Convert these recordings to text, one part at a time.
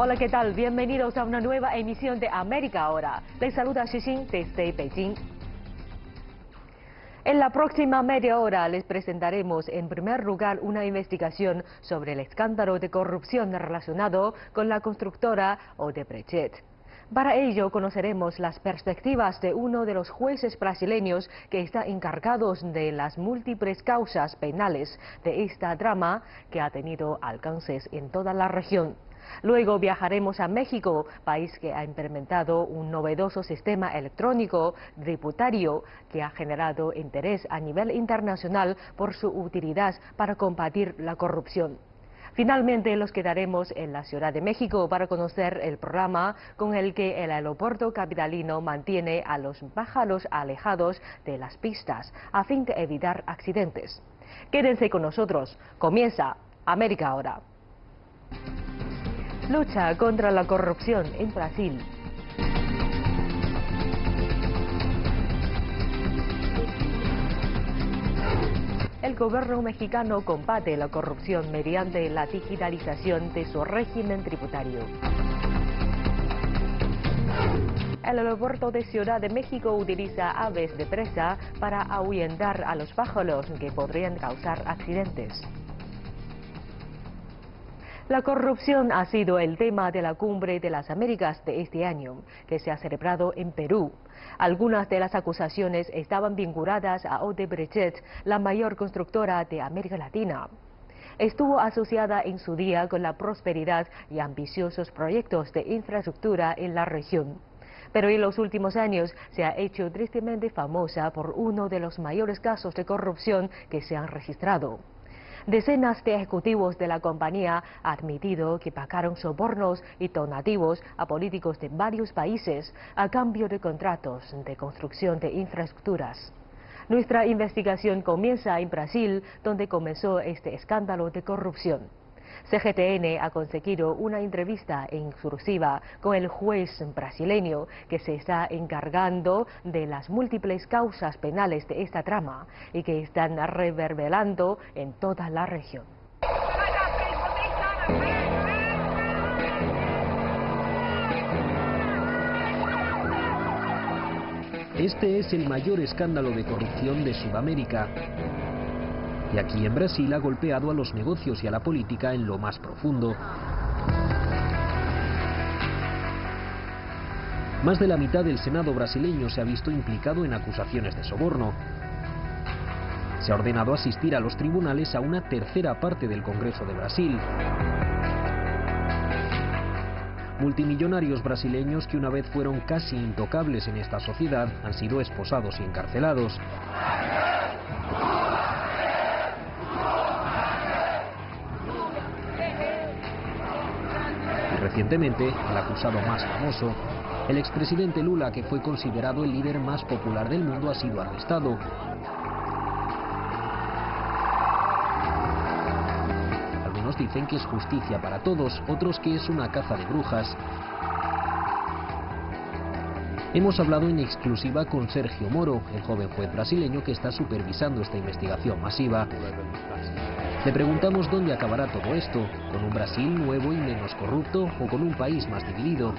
Hola, ¿qué tal? Bienvenidos a una nueva emisión de América Ahora. Les saluda Xixin desde Beijing. En la próxima media hora les presentaremos en primer lugar una investigación sobre el escándalo de corrupción relacionado con la constructora Odebrecht. Para ello conoceremos las perspectivas de uno de los jueces brasileños que está encargados de las múltiples causas penales de esta trama que ha tenido alcances en toda la región. Luego viajaremos a México, país que ha implementado un novedoso sistema electrónico tributario que ha generado interés a nivel internacional por su utilidad para combatir la corrupción. Finalmente nos quedaremos en la Ciudad de México para conocer el programa con el que el aeropuerto capitalino mantiene a los pájaros alejados de las pistas a fin de evitar accidentes. Quédense con nosotros, comienza América Ahora. Lucha contra la corrupción en Brasil. El gobierno mexicano combate la corrupción mediante la digitalización de su régimen tributario. El aeropuerto de Ciudad de México utiliza aves de presa para ahuyentar a los pájaros que podrían causar accidentes. La corrupción ha sido el tema de la Cumbre de las Américas de este año, que se ha celebrado en Perú. Algunas de las acusaciones estaban vinculadas a Odebrecht, la mayor constructora de América Latina. Estuvo asociada en su día con la prosperidad y ambiciosos proyectos de infraestructura en la región. Pero en los últimos años se ha hecho tristemente famosa por uno de los mayores casos de corrupción que se han registrado. Decenas de ejecutivos de la compañía han admitido que pagaron sobornos y donativos a políticos de varios países a cambio de contratos de construcción de infraestructuras. Nuestra investigación comienza en Brasil, donde comenzó este escándalo de corrupción. CGTN ha conseguido una entrevista exclusiva con el juez brasileño que se está encargando de las múltiples causas penales de esta trama y que están reverberando en toda la región. Este es el mayor escándalo de corrupción de Sudamérica. Y aquí en Brasil ha golpeado a los negocios y a la política en lo más profundo. Más de la mitad del Senado brasileño se ha visto implicado en acusaciones de soborno. Se ha ordenado asistir a los tribunales a una tercera parte del Congreso de Brasil. Multimillonarios brasileños que una vez fueron casi intocables en esta sociedad han sido esposados y encarcelados. Recientemente, el acusado más famoso, el expresidente Lula, que fue considerado el líder más popular del mundo, ha sido arrestado. Algunos dicen que es justicia para todos, otros que es una caza de brujas. Hemos hablado en exclusiva con Sergio Moro, el joven juez brasileño que está supervisando esta investigación masiva. Le preguntamos dónde acabará todo esto, con un Brasil nuevo y menos corrupto o con un país más dividido.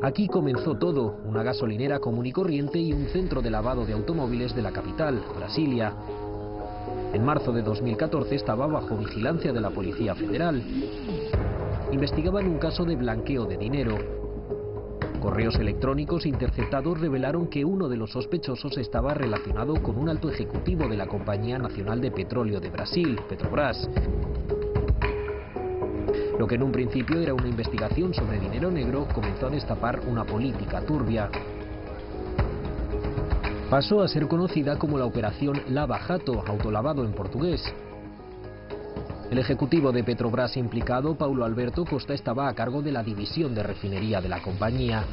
Aquí comenzó todo, una gasolinera común y corriente y un centro de lavado de automóviles de la capital, Brasilia. En marzo de 2014 estaba bajo vigilancia de la Policía Federal. Investigaban un caso de blanqueo de dinero. Correos electrónicos interceptados revelaron que uno de los sospechosos estaba relacionado con un alto ejecutivo de la Compañía Nacional de Petróleo de Brasil, Petrobras. Lo que en un principio era una investigación sobre dinero negro comenzó a destapar una política turbia. Pasó a ser conocida como la Operación Lava Jato, autolavado en portugués. El ejecutivo de Petrobras implicado, Paulo Alberto Costa, estaba a cargo de la división de refinería de la compañía.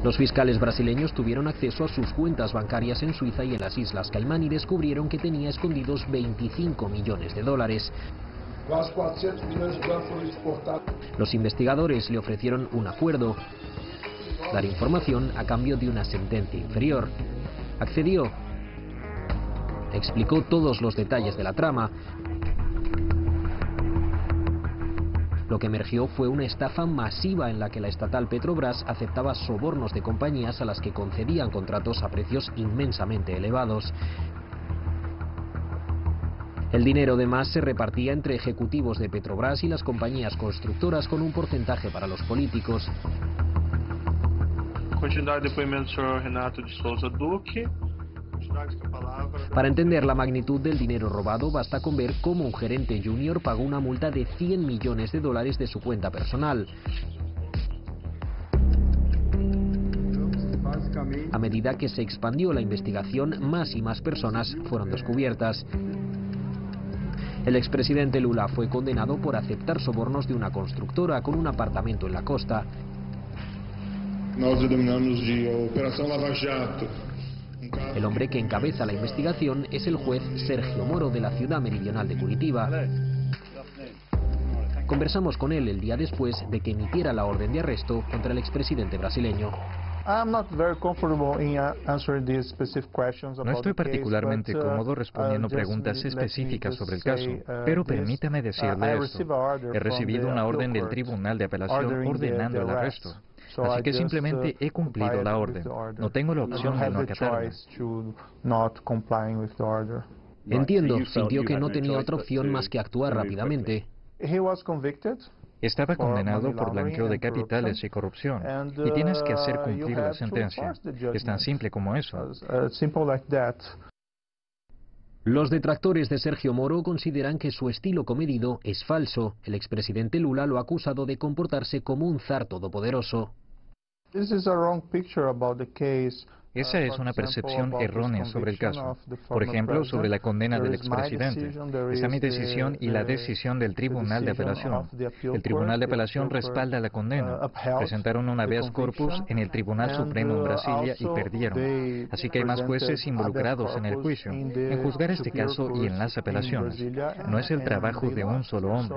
Los fiscales brasileños tuvieron acceso a sus cuentas bancarias en Suiza y en las Islas Caimán y descubrieron que tenía escondidos 25 millones de dólares. Los investigadores le ofrecieron un acuerdo. dar información a cambio de una sentencia inferior. Accedió. Explicó todos los detalles de la trama. Lo que emergió fue una estafa masiva en la que la estatal Petrobras aceptaba sobornos de compañías a las que concedían contratos a precios inmensamente elevados. El dinero además se repartía entre ejecutivos de Petrobras y las compañías constructoras con un porcentaje para los políticos. Continuidade do depoimento do senhor Renato de Souza Duque. Para entender la magnitud del dinero robado, basta con ver cómo un gerente junior pagó una multa de $100 millones de su cuenta personal. A medida que se expandió la investigación, más y más personas fueron descubiertas. El expresidente Lula fue condenado por aceptar sobornos de una constructora con un apartamento en la costa. Nós denominamos de Operação Lava Jato. El hombre que encabeza la investigación es el juez Sergio Moro de la ciudad meridional de Curitiba. Conversamos con él el día después de que emitiera la orden de arresto contra el expresidente brasileño. No estoy particularmente cómodo respondiendo preguntas específicas sobre el caso, pero permítame decirle esto. He recibido una orden del Tribunal de Apelación ordenando el arresto. Así que simplemente he cumplido la orden. No tengo la opción de no acatarla. Entiendo, sintió que no tenía otra opción más que actuar rápidamente. Estaba condenado por blanqueo de capitales y corrupción, y tienes que hacer cumplir la sentencia. Es tan simple como eso. Los detractores de Sergio Moro consideran que su estilo comedido es falso. El expresidente Lula lo ha acusado de comportarse como un zar todopoderoso. Esa es una percepción errónea sobre el caso. Por ejemplo, sobre la condena del expresidente. Está mi decisión y la decisión del Tribunal de Apelación. El Tribunal de Apelación respalda la condena. Presentaron un habeas corpus en el Tribunal Supremo en Brasilia y perdieron. Así que hay más jueces involucrados en el juicio, en juzgar este caso y en las apelaciones. No es el trabajo de un solo hombre.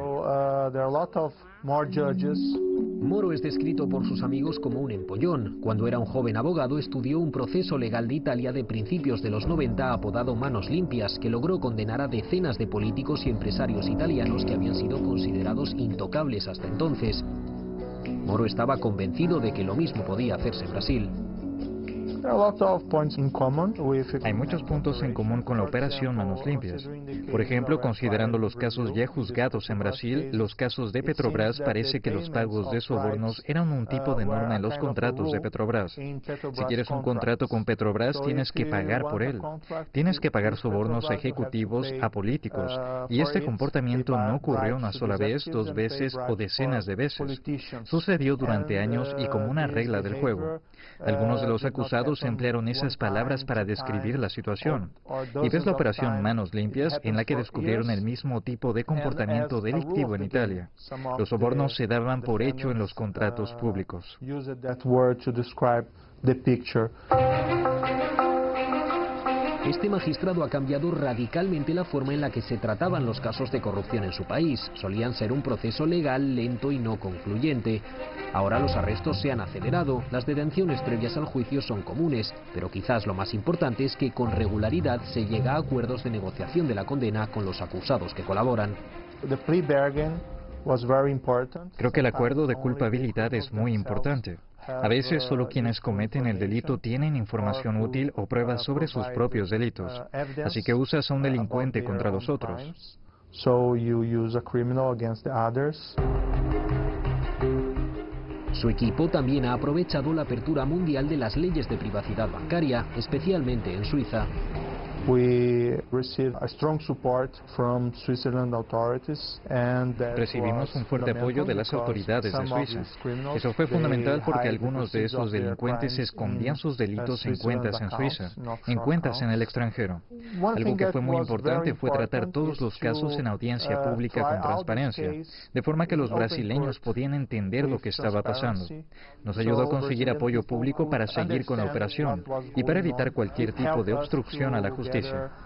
Moro es descrito por sus amigos como un empollón. Cuando era un joven abogado estudió un proceso legal de Italia de principios de los 90 apodado Manos Limpias, que logró condenar a decenas de políticos y empresarios italianos que habían sido considerados intocables hasta entonces. Moro estaba convencido de que lo mismo podía hacerse en Brasil. Hay muchos puntos en común con la operación Manos Limpias. Por ejemplo, considerando los casos ya juzgados en Brasil, los casos de Petrobras, parece que los pagos de sobornos eran un tipo de norma en los contratos de Petrobras. Si quieres un contrato con Petrobras, tienes que pagar por él. Tienes que pagar sobornos a ejecutivos, a políticos. Y este comportamiento no ocurrió una sola vez, 2 veces o decenas de veces. Sucedió durante años y como una regla del juego. Algunos de los acusados emplearon esas palabras para describir la situación. Y ves la operación Manos Limpias, en la que descubrieron el mismo tipo de comportamiento delictivo en Italia. Los sobornos se daban por hecho en los contratos públicos. Este magistrado ha cambiado radicalmente la forma en la que se trataban los casos de corrupción en su país. Solían ser un proceso legal lento y no concluyente. Ahora los arrestos se han acelerado, las detenciones previas al juicio son comunes, pero quizás lo más importante es que con regularidad se llega a acuerdos de negociación de la condena con los acusados que colaboran. Creo que el acuerdo de culpabilidad es muy importante. A veces solo quienes cometen el delito tienen información útil o pruebas sobre sus propios delitos. Así que usas a un delincuente contra los otros. Su equipo también ha aprovechado la apertura mundial de las leyes de privacidad bancaria, especialmente en Suiza. Recibimos un fuerte apoyo de las autoridades de Suiza. Eso fue fundamental porque algunos de esos delincuentes escondían sus delitos en cuentas en Suiza, en cuentas en el extranjero. Algo que fue muy importante fue tratar todos los casos en audiencia pública con transparencia, de forma que los brasileños podían entender lo que estaba pasando. Nos ayudó a conseguir apoyo público para seguir con la operación y para evitar cualquier tipo de obstrucción a la justicia.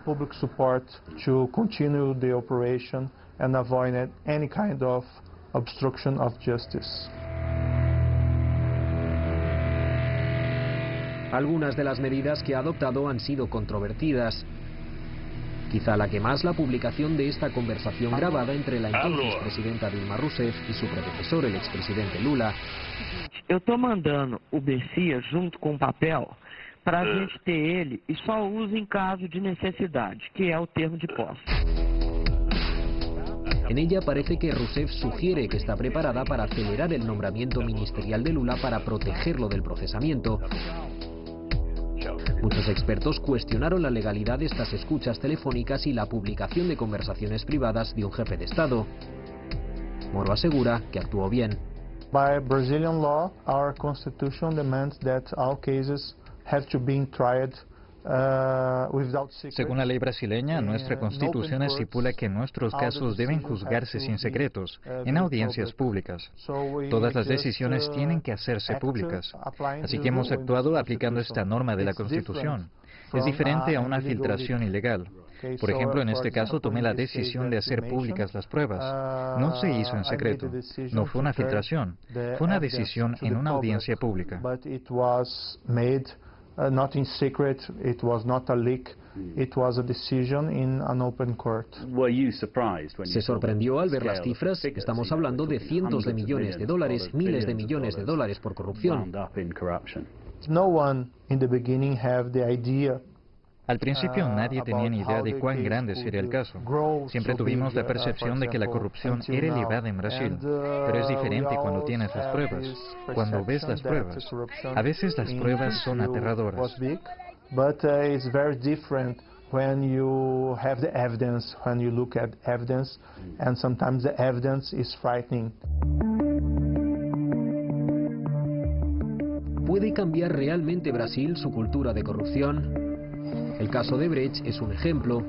Public support to continue the operation and avoid any kind of obstruction of justice. Algunas de las medidas que ha adoptado han sido controvertidas. Quizá la que más, la publicación de esta conversación grabada entre la entonces presidenta Dilma Rousseff y su predecesor, el expresidente Lula. Eu estou mandando o BC junto com o papel para a gente ter ele e só usa em caso de necessidade, que é o termo de posse. En ella parece que Rousseff sugiere que está preparada para acelerar el nombramiento ministerial de Lula para protegerlo del procesamiento. Muchos expertos cuestionaron la legalidad de estas escuchas telefónicas y la publicación de conversaciones privadas de un jefe de Estado. Moro asegura que actuó bien. By Brazilian law, our constitution demands that all cases have to be tried without secret. Según la ley brasileña, nuestra constitución estipula que nuestros casos deben juzgarse sin secretos, en audiencias públicas. Todas las decisiones tienen que hacerse públicas. Así que hemos actuado aplicando esta norma de la Constitución. Es diferente a una filtración ilegal. Por ejemplo, en este caso tomé la decisión de hacer públicas las pruebas. No se hizo en secreto. No fue una filtración. Fue una decisión en una audiencia pública. Not in secret, it was not a leak, it was a decision in an open court. Se sorprendió al ver las cifras. Estamos hablando de cientos de millones de dólares, miles de millones de dólares por corrupción. No one in the beginning have the idea. Al principio nadie tenía ni idea de cuán grande sería el caso. Siempre tuvimos la percepción de que la corrupción era elevada en Brasil, pero es diferente cuando tienes las pruebas, cuando ves las pruebas. A veces las pruebas son aterradoras. But it's very different when you have the evidence, when you look at evidence, and sometimes the evidence is frightening. ¿Puede cambiar realmente Brasil su cultura de corrupción? El caso de Brecht es un ejemplo.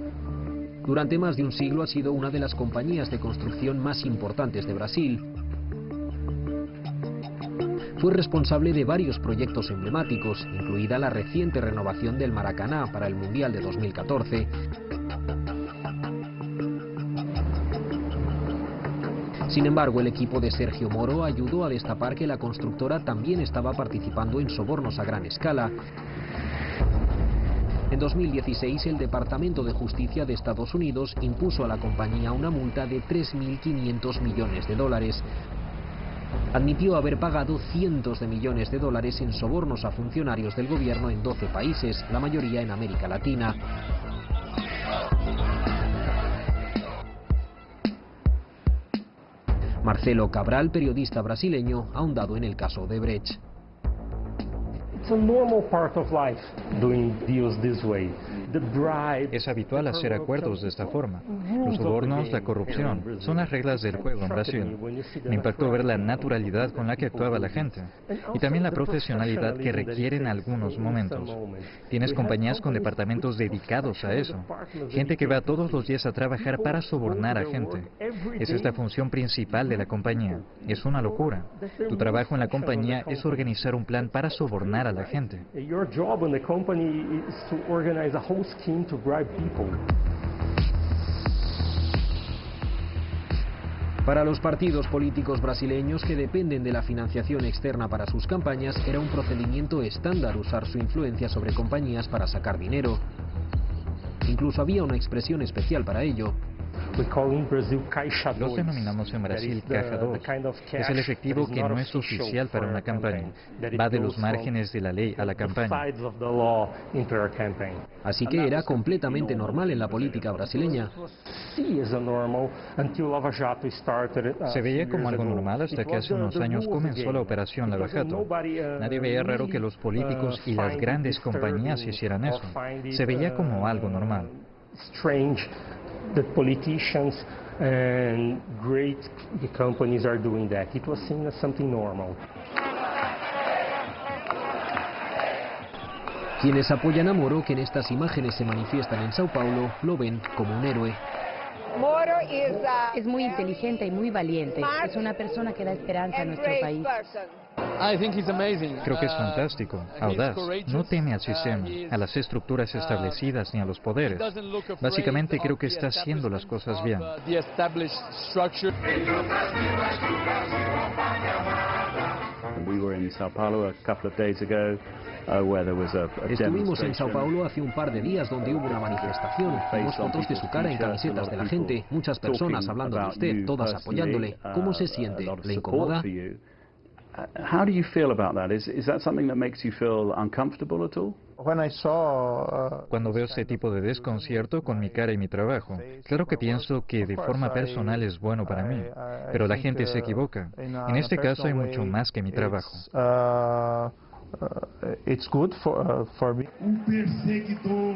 Durante más de un siglo ha sido una de las compañías de construcción más importantes de Brasil. Fue responsable de varios proyectos emblemáticos, incluida la reciente renovación del Maracaná para el Mundial de 2014. Sin embargo, el equipo de Sergio Moro ayudó a destapar que la constructora también estaba participando en sobornos a gran escala. En 2016, el Departamento de Justicia de Estados Unidos impuso a la compañía una multa de 3.500 millones de dólares. Admitió haber pagado cientos de millones de dólares en sobornos a funcionarios del gobierno en 12 países, la mayoría en América Latina. Marcelo Cabral, periodista brasileño, ha ahondado en el caso de Brecht. Es habitual hacer acuerdos de esta forma. Los sobornos, la corrupción, son las reglas del juego en Brasil. Me impactó ver la naturalidad con la que actuaba la gente y también la profesionalidad que requiere en algunos momentos. Tienes compañías con departamentos dedicados a eso. Gente que va todos los días a trabajar para sobornar a gente. Esa es la función principal de la compañía. Es una locura. Tu trabajo en la compañía es organizar un plan para sobornar a la gente. Para los partidos políticos brasileños que dependen de la financiación externa para sus campañas, era un procedimiento estándar usar su influencia sobre compañías para sacar dinero. Incluso había una expresión especial para ello. Los denominamos en Brasil caja 2. Es el efectivo que no es oficial para una campaña. Va de los márgenes de la ley a la campaña. Así que era completamente normal en la política brasileña. Se veía como algo normal hasta que hace unos años comenzó la operación Lava Jato. Nadie veía raro que los políticos y las grandes compañías hicieran eso. Se veía como algo normal. That politicians and great companies are doing that. It was seen as something normal. Quienes apoyan a Moro, que en estas imágenes se manifiestan en Sao Paulo, lo ven como un héroe. Moro es muy inteligente y muy valiente. Es una persona que da esperanza a nuestro país. Creo que es fantástico, audaz, no teme al sistema, a las estructuras establecidas ni a los poderes. Básicamente creo que está haciendo las cosas bien. Estuvimos en Sao Paulo hace un par de días donde hubo una manifestación. Vimos fotos de su cara en camisetas de la gente, muchas personas hablando de usted, todas apoyándole. ¿Cómo se siente? ¿Le incomoda? How do you feel about that? Is that something that makes you feel uncomfortable at all? Cuando veo este tipo de desconcierto con mi cara y mi trabajo, claro que pienso que de forma personal es bueno para mí, pero la gente se equivoca. En este caso hay mucho más que mi trabajo. It's good for me. Perseguidor,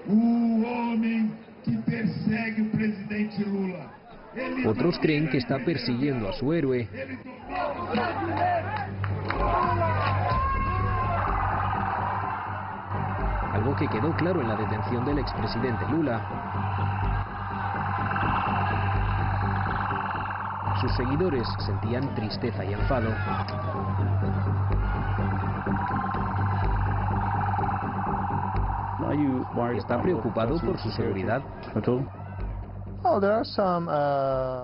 hombre que persegue el presidente Lula. Otros creen que está persiguiendo a su héroe. Algo que quedó claro en la detención del expresidente Lula. Sus seguidores sentían tristeza y enfado. ¿Está preocupado por su seguridad?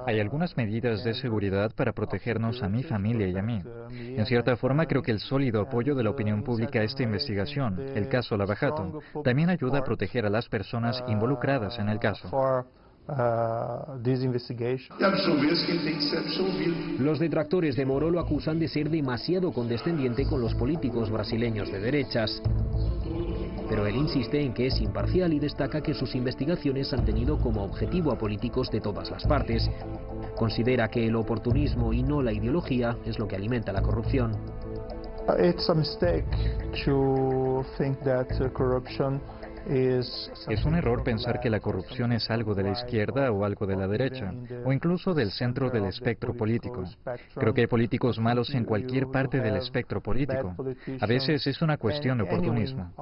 Hay algunas medidas de seguridad para protegernos a mi familia y a mí. En cierta forma, creo que el sólido apoyo de la opinión pública a esta investigación, el caso Lava Jato, también ayuda a proteger a las personas involucradas en el caso. Los detractores de Moro lo acusan de ser demasiado condescendiente con los políticos brasileños de derechas. Pero él insiste en que es imparcial y destaca que sus investigaciones han tenido como objetivo a políticos de todas las partes. Considera que el oportunismo y no la ideología es lo que alimenta la corrupción. Es un error pensar que la corrupción es algo de la izquierda o algo de la derecha, o incluso del centro del espectro político. Creo que hay políticos malos en cualquier parte del espectro político. A veces es una cuestión de oportunismo.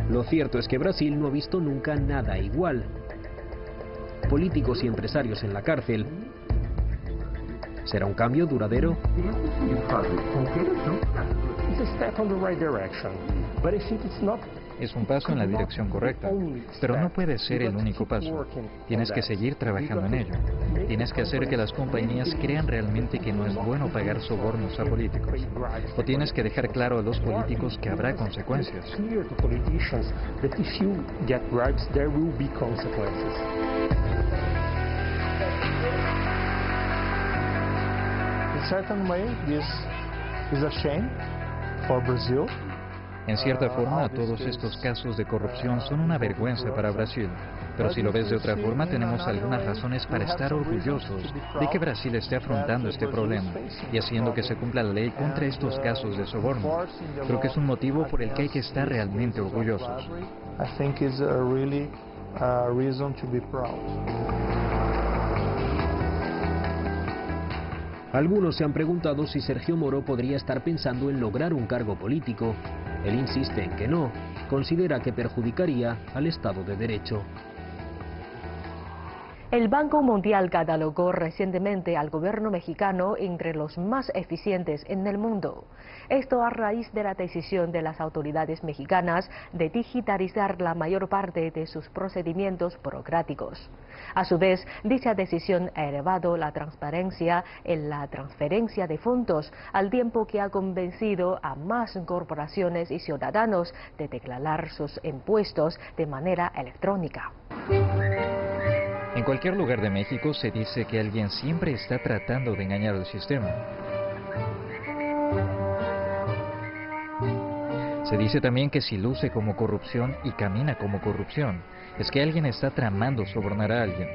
Lo cierto es que Brasil no ha visto nunca nada igual. Políticos y empresarios en la cárcel. ¿Será un cambio duradero? Es un paso en la dirección correcta, pero no puede ser el único paso. Tienes que seguir trabajando en ello. Tienes que hacer que las compañías crean realmente que no es bueno pagar sobornos a políticos. O tienes que dejar claro a los políticos que habrá consecuencias. En cierta forma, todos estos casos de corrupción son una vergüenza para Brasil. Pero si lo ves de otra forma, tenemos algunas razones para estar orgullosos de que Brasil esté afrontando este problema y haciendo que se cumpla la ley contra estos casos de soborno. Creo que es un motivo por el que hay que estar realmente orgullosos. Algunos se han preguntado si Sergio Moro podría estar pensando en lograr un cargo político. Él insiste en que no, considera que perjudicaría al Estado de Derecho. El Banco Mundial catalogó recientemente al gobierno mexicano entre los más eficientes en el mundo. Esto a raíz de la decisión de las autoridades mexicanas de digitalizar la mayor parte de sus procedimientos burocráticos. A su vez, dicha decisión ha elevado la transparencia en la transferencia de fondos, al tiempo que ha convencido a más corporaciones y ciudadanos de declarar sus impuestos de manera electrónica. En cualquier lugar de México se dice que alguien siempre está tratando de engañar al sistema. Se dice también que si luce como corrupción y camina como corrupción, es que alguien está tramando sobornar a alguien.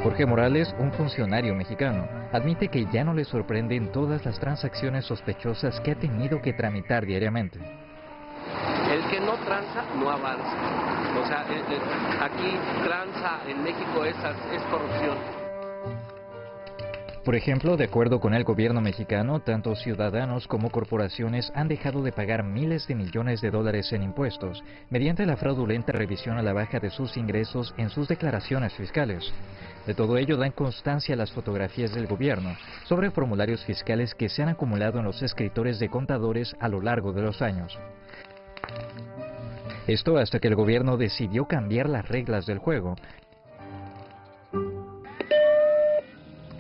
Jorge Morales, un funcionario mexicano, admite que ya no le sorprenden todas las transacciones sospechosas que ha tenido que tramitar diariamente. El que no tranza, no avanza. O sea, aquí tranza en México es corrupción. Por ejemplo, de acuerdo con el gobierno mexicano, tanto ciudadanos como corporaciones han dejado de pagar miles de millones de dólares en impuestos mediante la fraudulenta revisión a la baja de sus ingresos en sus declaraciones fiscales. De todo ello dan constancia las fotografías del gobierno sobre formularios fiscales que se han acumulado en los escritores de contadores a lo largo de los años. Esto hasta que el gobierno decidió cambiar las reglas del juego.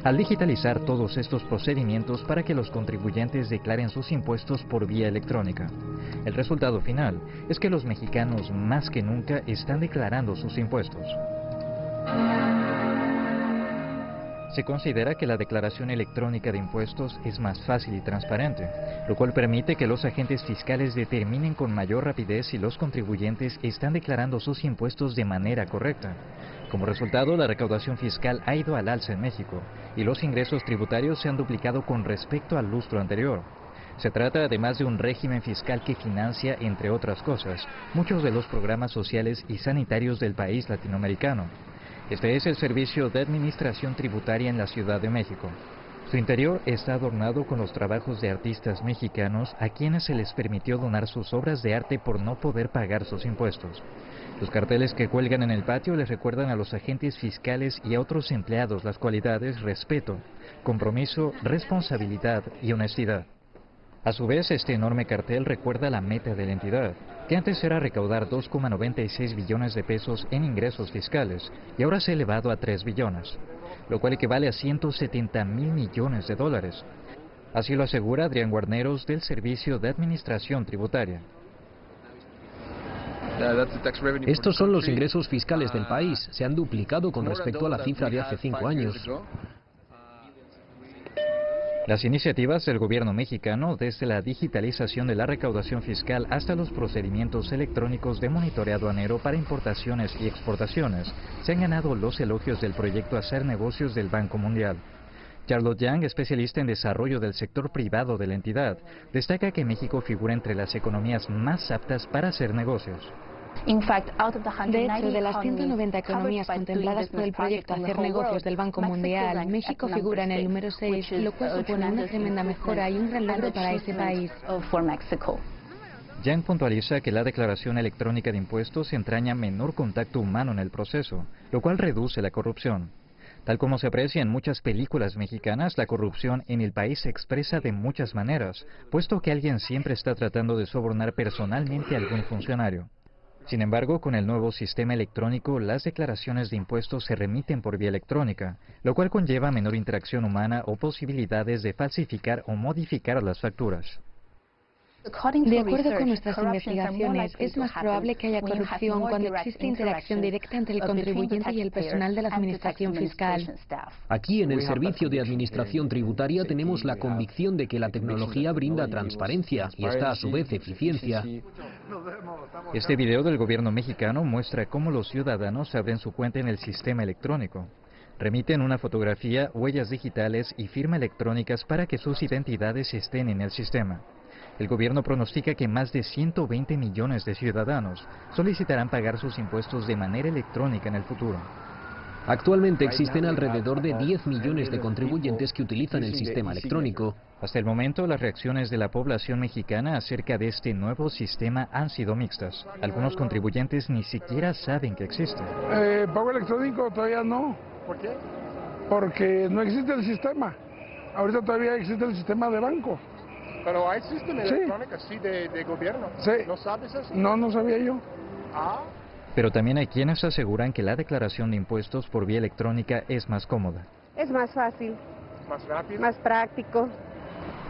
Al digitalizar todos estos procedimientos para que los contribuyentes declaren sus impuestos por vía electrónica. El resultado final es que los mexicanos más que nunca están declarando sus impuestos. Se considera que la declaración electrónica de impuestos es más fácil y transparente, lo cual permite que los agentes fiscales determinen con mayor rapidez si los contribuyentes están declarando sus impuestos de manera correcta. Como resultado, la recaudación fiscal ha ido al alza en México y los ingresos tributarios se han duplicado con respecto al lustro anterior. Se trata además de un régimen fiscal que financia, entre otras cosas, muchos de los programas sociales y sanitarios del país latinoamericano. Este es el Servicio de Administración Tributaria en la Ciudad de México. Su interior está adornado con los trabajos de artistas mexicanos a quienes se les permitió donar sus obras de arte por no poder pagar sus impuestos. Los carteles que cuelgan en el patio les recuerdan a los agentes fiscales y a otros empleados las cualidades respeto, compromiso, responsabilidad y honestidad. A su vez, este enorme cartel recuerda la meta de la entidad, que antes era recaudar 2,96 billones de pesos en ingresos fiscales y ahora se ha elevado a 3 billones, lo cual equivale a 170,000 millones de dólares. Así lo asegura Adrián Guarneros del Servicio de Administración Tributaria. Estos son los ingresos fiscales del país. Se han duplicado con respecto a la cifra de hace 5 años. Las iniciativas del gobierno mexicano, desde la digitalización de la recaudación fiscal hasta los procedimientos electrónicos de monitoreo aduanero para importaciones y exportaciones, se han ganado los elogios del proyecto Hacer Negocios del Banco Mundial. Charlotte Yang, especialista en desarrollo del sector privado de la entidad, destaca que México figura entre las economías más aptas para hacer negocios. De hecho, de las 190 economías contempladas por el proyecto Hacer Negocios del Banco Mundial, México figura en el número 6, lo cual supone una tremenda mejora y un gran logro para ese país. Yang puntualiza que la declaración electrónica de impuestos entraña menor contacto humano en el proceso, lo cual reduce la corrupción. Tal como se aprecia en muchas películas mexicanas, la corrupción en el país se expresa de muchas maneras, puesto que alguien siempre está tratando de sobornar personalmente a algún funcionario. Sin embargo, con el nuevo sistema electrónico, las declaraciones de impuestos se remiten por vía electrónica, lo cual conlleva menor interacción humana o posibilidades de falsificar o modificar las facturas. De acuerdo con nuestras investigaciones, es más probable que haya corrupción cuando existe interacción directa entre el contribuyente y el personal de la Administración Fiscal. Aquí en el Servicio de Administración Tributaria tenemos la convicción de que la tecnología brinda transparencia y esta a su vez eficiencia. Este video del gobierno mexicano muestra cómo los ciudadanos abren su cuenta en el sistema electrónico. Remiten una fotografía, huellas digitales y firma electrónicas para que sus identidades estén en el sistema. El gobierno pronostica que más de 120 millones de ciudadanos solicitarán pagar sus impuestos de manera electrónica en el futuro. Actualmente existen alrededor de 10 millones de contribuyentes que utilizan el sistema electrónico. Hasta el momento, las reacciones de la población mexicana acerca de este nuevo sistema han sido mixtas. Algunos contribuyentes ni siquiera saben que existe. Pago electrónico todavía no. ¿Por qué? Porque no existe el sistema. Ahorita todavía existe el sistema de banco. Pero hay sistema electrónico, sí, de gobierno. Sí. ¿No sabes eso? No, no sabía yo. Ah. Pero también hay quienes aseguran que la declaración de impuestos por vía electrónica es más cómoda. Es más fácil. Más rápido. Más práctico.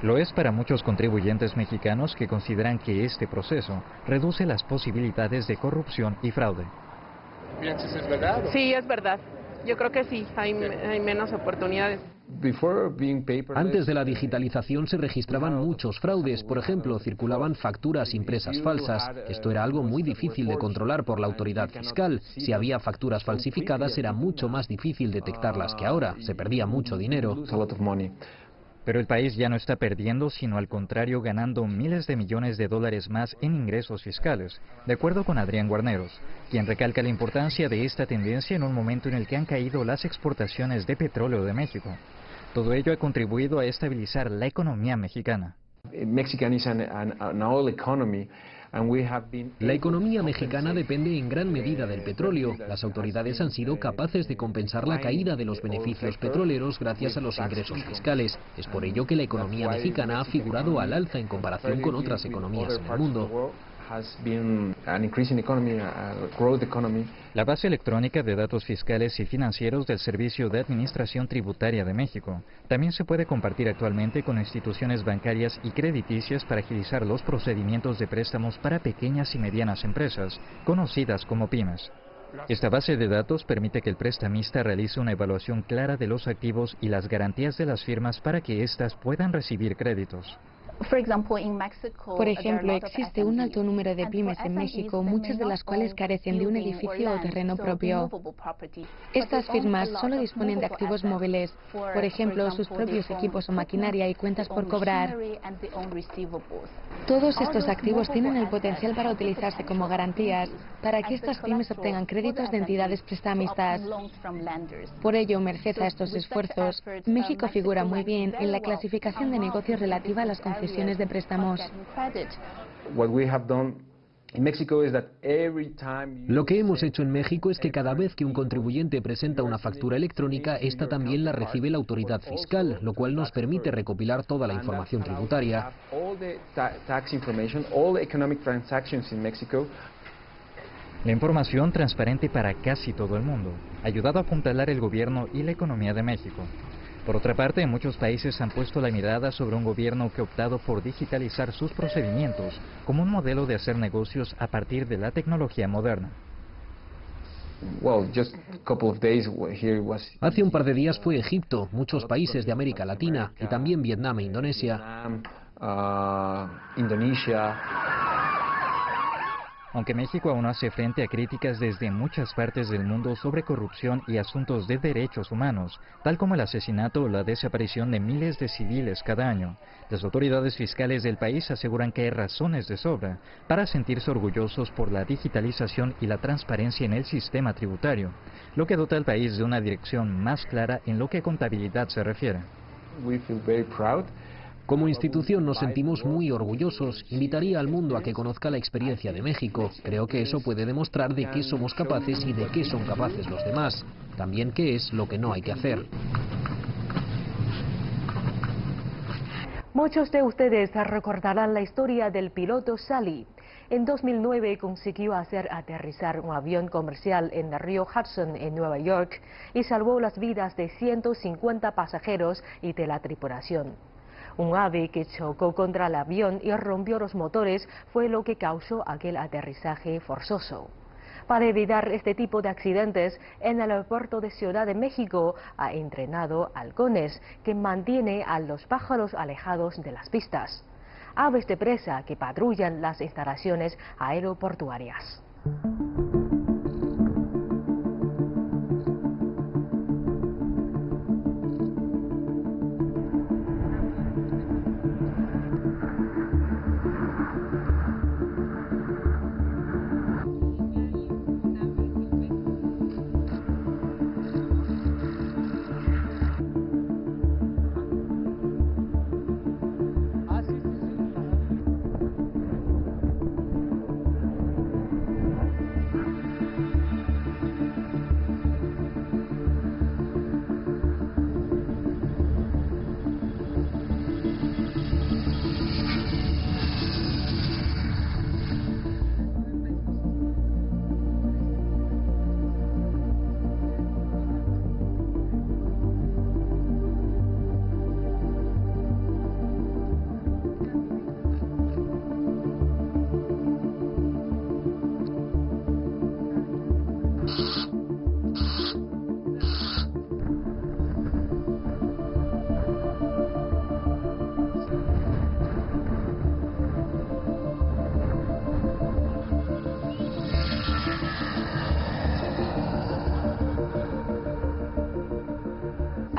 Lo es para muchos contribuyentes mexicanos que consideran que este proceso reduce las posibilidades de corrupción y fraude. ¿Piensas es verdad? Sí, es verdad. Yo creo que sí, hay menos oportunidades. Antes de la digitalización se registraban muchos fraudes, por ejemplo, circulaban facturas impresas falsas. Esto era algo muy difícil de controlar por la autoridad fiscal. Si había facturas falsificadas era mucho más difícil detectarlas que ahora, se perdía mucho dinero. Pero el país ya no está perdiendo, sino al contrario ganando miles de millones de dólares más en ingresos fiscales, de acuerdo con Adrián Guarneros, quien recalca la importancia de esta tendencia en un momento en el que han caído las exportaciones de petróleo de México. Todo ello ha contribuido a estabilizar la economía mexicana. La economía mexicana depende en gran medida del petróleo. Las autoridades han sido capaces de compensar la caída de los beneficios petroleros gracias a los ingresos fiscales. Es por ello que la economía mexicana ha figurado al alza en comparación con otras economías en el mundo. La base electrónica de datos fiscales y financieros del Servicio de Administración Tributaria de México también se puede compartir actualmente con instituciones bancarias y crediticias para agilizar los procedimientos de préstamos para pequeñas y medianas empresas, conocidas como pymes. Esta base de datos permite que el prestamista realice una evaluación clara de los activos y las garantías de las firmas para que éstas puedan recibir créditos. Por ejemplo, existe un alto número de pymes en México, muchas de las cuales carecen de un edificio o terreno propio. Estas firmas solo disponen de activos móviles, por ejemplo, sus propios equipos o maquinaria y cuentas por cobrar. Todos estos activos tienen el potencial para utilizarse como garantías para que estas pymes obtengan créditos de entidades prestamistas. Por ello, merced a estos esfuerzos, México figura muy bien en la clasificación de negocios relativa a las concesiones de préstamos. Lo que hemos hecho en México es que cada vez que un contribuyente presenta una factura electrónica, esta también la recibe la autoridad fiscal, lo cual nos permite recopilar toda la información tributaria. La información transparente para casi todo el mundo ha ayudado a apuntalar el gobierno y la economía de México. Por otra parte, muchos países han puesto la mirada sobre un gobierno que ha optado por digitalizar sus procedimientos como un modelo de hacer negocios a partir de la tecnología moderna. Hace un par de días fue Egipto, muchos países de América Latina y también Vietnam e Indonesia. Aunque México aún hace frente a críticas desde muchas partes del mundo sobre corrupción y asuntos de derechos humanos, tal como el asesinato o la desaparición de miles de civiles cada año, las autoridades fiscales del país aseguran que hay razones de sobra para sentirse orgullosos por la digitalización y la transparencia en el sistema tributario, lo que dota al país de una dirección más clara en lo que a contabilidad se refiere. Como institución nos sentimos muy orgullosos. Invitaría al mundo a que conozca la experiencia de México. Creo que eso puede demostrar de qué somos capaces y de qué son capaces los demás. También qué es lo que no hay que hacer. Muchos de ustedes recordarán la historia del piloto Sully. En 2009 consiguió hacer aterrizar un avión comercial en el río Hudson en Nueva York y salvó las vidas de 150 pasajeros y de la tripulación. Un ave que chocó contra el avión y rompió los motores fue lo que causó aquel aterrizaje forzoso. Para evitar este tipo de accidentes, en el aeropuerto de Ciudad de México ha entrenado halcones que mantienen a los pájaros alejados de las pistas. Aves de presa que patrullan las instalaciones aeroportuarias.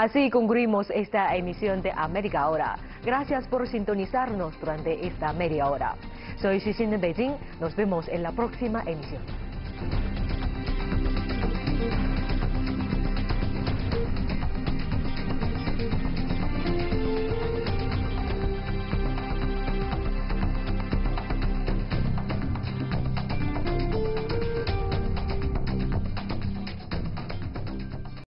Así concluimos esta emisión de América Ahora. Gracias por sintonizarnos durante esta media hora. Soy Xixin de Beijing. Nos vemos en la próxima emisión.